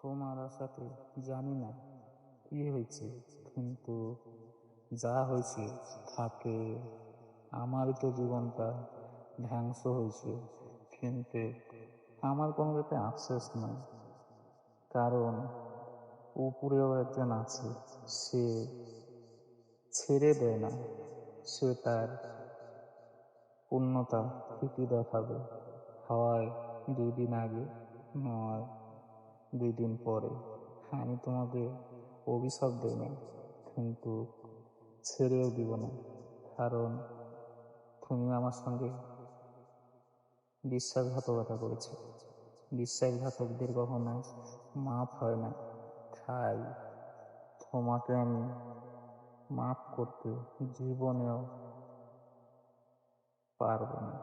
তোমার সাথে জানি না কি হয়েছে, কিন্তু যা হয়েছে থাকে। আমারই তো জীবনটা ধ্বংস হয়েছে, কিন্তু আমার কোনো যাতে আফসোস নাই, কারণ উপরেও একজন আছে। সে ছেড়ে দেয় না। সে তার পূর্ণতা ঠিকই দেখাবে, হয় 2 দিন আগে, নয় 2 দিন পরে। আমি তোমাকে অভিশাপ দেই না, কিন্তু ছেড়েও দিব না, কারণ তুমি আমার সঙ্গে বিশ্বাসঘাতকতা করেছো। বিশ্বাসঘাতকদের কখনো মাফ হয় না। তাই তোমাকে আমি মাফ করতে জীবনেও পারবো না।